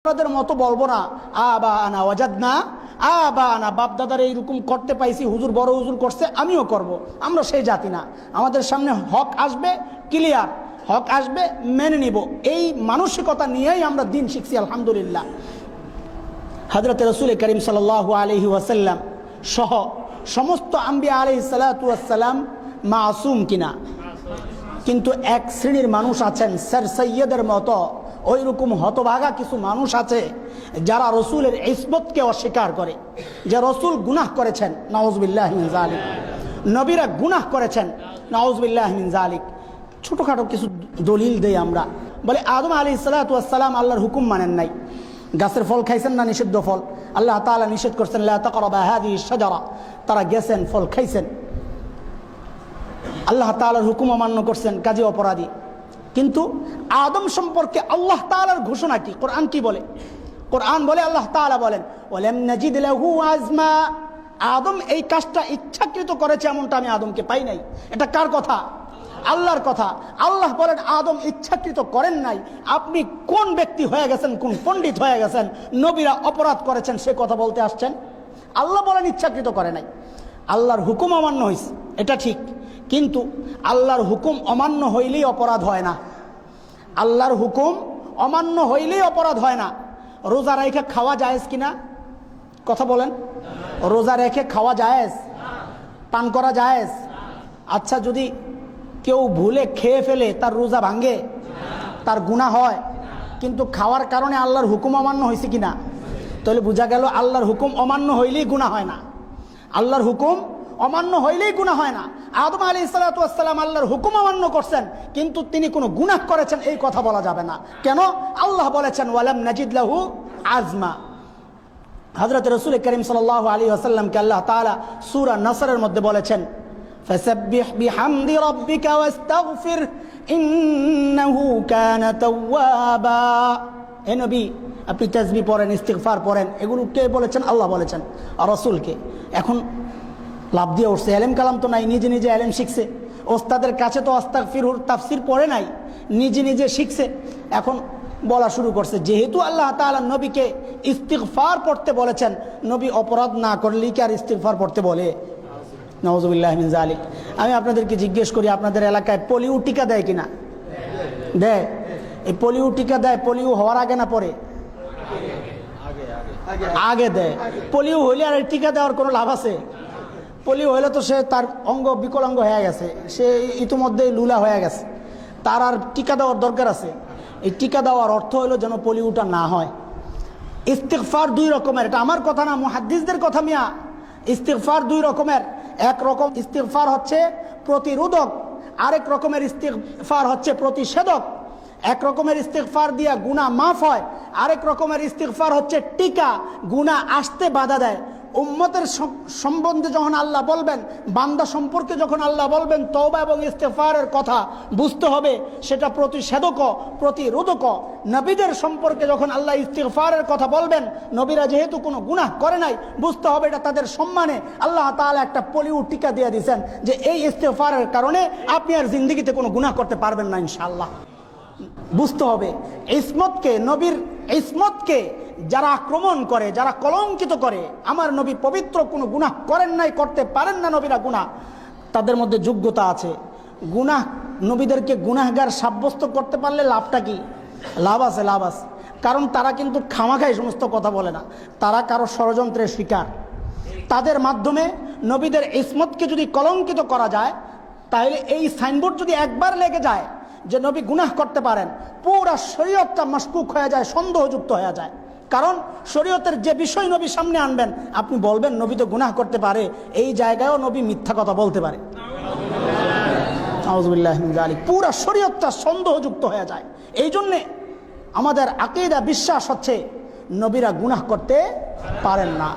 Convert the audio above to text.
আপনাদের মতো বলবো না আবা আনা ওয়াজাদনা আবা আনা বাপ দাদার এইরকম করতে পাইছি, হুজুর বড় হুজুর করছে আমিও করব। আমরা সেই জাতি না। আমাদের সামনে হক আসবে, ক্লিয়ার হক আসবে, মেনে নিব। এই মানসিকতা নিয়েই আমরা দিন শিখছি আলহামদুলিল্লাহ। হযরত রাসূল করিম সাল্লাল্লাহু আলাইহি ওয়াসাল্লাম সহ সমস্ত আম্বিয়া আলাইহিস সালাতু ওয়াস সালাম মাসুম কিনা? কিন্তু এক শ্রেণীর মানুষ আছেন স্যার সৈয়দের মতো, ওই রকম হতভাগা কিছু মানুষ আছে যারা রসুলের ইসমতকে অস্বীকার করে, যে রসুল গুনাহ করেছেন, নাউযুবিল্লাহি মিন যালিক, নবীরা গুনাহ করেছেন, নাউযুবিল্লাহি মিন যালিক। ছোটোখাটো কিছু দলিল দেই আমরা। বলে আদম আলাইহিস সালাতু ওয়াস সালাম আল্লাহর হুকুম মানেন নাই, গাছের ফল খাইছেন না, নিষিদ্ধ ফল আল্লাহ তাআলা নিষেধ করছেন, লা তাকরাবা হাযিহিশ শাজারা, তারা গেছেন ফল খাইছেন, আল্লাহ তাআলার হুকুম অমান্য করছেন, কাজে অপরাধী। কিন্তু আদম সম্পর্কে আল্লাহ তাআলার ঘোষণা কি? কোরআন কি বলে? কোরআন বলে, আল্লাহ তাআলা বলেন ওয়ালাম নাজিদ লাহু আজমা, আদম এই কাজটা ইচ্ছাকৃত করেছে এমনটা আমি আদমকে পাই নাই। এটা কার কথা? আল্লাহর কথা। আল্লাহ বলেন আদম ইচ্ছাকৃত করেন নাই। আপনি কোন ব্যক্তি হয়ে গেছেন, কোন পণ্ডিত হয়ে গেছেন, নবীরা অপরাধ করেছেন সে কথা বলতে আসছেন? আল্লাহ বলেন ইচ্ছাকৃত করে নাই। আল্লাহর হুকুম অমান্য হয়েছে, এটা ঠিক, কিন্তু আল্লাহর হুকুম অমান্য হইলেই অপরাধ হয় না। আল্লাহর হুকুম অমান্য হইলেই অপরাধ হয় না। রোজা রেখে খাওয়া জায়েজ কিনা? কথা বলেন। রোজা রেখে খাওয়া জায়েজ? পান করা জায়েজ? আচ্ছা, যদি কেউ ভুলে খেয়ে ফেলে তার রোজা ভাঙ্গে, তার গুনাহ হয়, কিন্তু খাওয়ার কারণে আল্লাহর হুকুম অমান্য হয়েছে কিনা? তাহলে বোঝা গেল আল্লাহর হুকুম অমান্য হইলেই গুনাহ হয় না। আল্লাহর হুকুম অমান্য হইলেই গুনাহ হয় না। আদম আলাইহিস সালাতু ওয়াস সালাম আল্লাহর হুকুম অমান্য করছেন, কিন্তু তিনি কোনো গুনাহ করেছেন এই কথা বলা যাবে না। কেন? আল্লাহ বলেছেন ওয়ালাম নাজিদ লাহু আজমা। হযরত রাসূল করিম সাল্লাল্লাহু আলাইহি ওয়াসাল্লামকে আল্লাহ তাআলা সূরা নাসরের মধ্যে বলেছেন ফাসাব্বিহ বিহামদি রাব্বিকা ওয়াস্তাগফির ইন্নাহু কানা তাওয়াবা। হে নবী, আপনি তাসবিহ পড়েন, ইস্তিগফার পড়েন। এগুলো কে বলেছেন? আল্লাহ বলেছেন। আর রাসূলকে এখন লাভ দিয়ে উঠছে, এলেম কালাম তো নাই, নিজে নিজে এলেম শিখছে। ওস্তাদের কাছে তো আস্তাগফিরুর তাফসির পড়ে নাই, নিজে নিজে শিখছে। এখন বলা শুরু করছে, যেহেতু আল্লাহ তাআলা নবীকে ইস্তিগফার পড়তে বলেছেন, নবী অপরাধ না করলেই কি আর ইস্তিগফার পড়তে বলে? নাউযুবিল্লাহি মিন যালিক। আমি আপনাদেরকে জিজ্ঞেস করি, আপনাদের এলাকায় পোলিও টিকা দেয় কিনা? দেয়। এই পোলিও টিকা দেয় পোলিও হওয়ার আগে না পরে? আগে দেয়। পোলিও হইলে আর টিকা দেওয়ার কোনো লাভ আছে? পোলিও হইলে তো সে তার অঙ্গ বিকলাঙ্গ হয়ে গেছে, সে ইতিমধ্যেই লুলা হয়ে গেছে, তার আর টিকা দেওয়ার দরকার আছে? এই টিকা দেওয়ার অর্থ হলো যেন পোলিওটা না হয়। ইস্তিগফার দুই রকমের, এটা আমার কথা না, মুহাদ্দিসদের কথা মিয়া। ইস্তিগফার দুই রকমের। এক রকম ইস্তিগফার হচ্ছে প্রতিরোধক, আরেক রকমের ইস্তিগফার হচ্ছে প্রতিষেধক। এক রকমের ইস্তিগফার দিয়া গুনাহ মাফ হয়, আরেক রকমের ইস্তিগফার হচ্ছে টিকা, গুনাহ আসতে বাধা দেয়। উম্মতের সম্বন্ধে যখন আল্লাহ বলবেন, বান্দা সম্পর্কে যখন আল্লাহ বলবেন তওবা এবং ইস্তিগফারের কথা, বুঝতে হবে সেটা প্রতিষেধক, প্রতিরোধক। নবীদের সম্পর্কে যখন আল্লাহ ইস্তিগফারের কথা বলবেন, নবীরা যেহেতু কোনো গুনাহ করে নাই, বুঝতে হবে এটা তাদের সম্মানে আল্লাহ তাআলা একটা পোলিও টিকা দিয়ে দিয়েছেন, যে এই ইস্তিগফারের কারণে আপনি আর জিন্দেগিতে কোনো গুনাহ করতে পারবেন না ইনশাআল্লাহ। বুঝতে হবে ইসমতকে, নবীর ইসমতকে যারা আক্রমণ করে, যারা কলঙ্কিত করে, আমার নবী পবিত্র, কোনো গুনাহ করেন নাই, করতে পারেন না নবীরা গুনাহ, তাদের মধ্যে যোগ্যতা আছে। গুনাহ, নবীদেরকে গুনাহগার সাব্যস্ত করতে পারলে লাভটা কি? লাভ আছে, লাভ আছে। কারণ তারা কিন্তু খামাখাই সমস্ত কথা বলে না, তারা কারো ষড়যন্ত্রের শিকার। তাদের মাধ্যমে নবীদের ইসমতকে যদি কলঙ্কিত করা যায়, তাহলে এই সাইনবোর্ড যদি একবার লেগে যায় যে নবী গুনাহ করতে পারেন, পুরা শরীয়তটা মাশকুক হয়ে যায়, সন্দেহযুক্ত হয়ে যায়। কারণ শরীয়তের যে বিষয় নবী সামনে আনবেন, আপনি বলবেন নবী তো গুনাহ করতে পারে, এই জায়গায়ও নবী মিথ্যা কথা বলতে পারে। নাউযুবিল্লাহি মিন যালিক। পুরা শরীয়তটা সন্দেহযুক্ত হয়ে যায়। এই জন্যে আমাদের আকীদা, বিশ্বাস হচ্ছে নবীরা গুনাহ করতে পারেন না।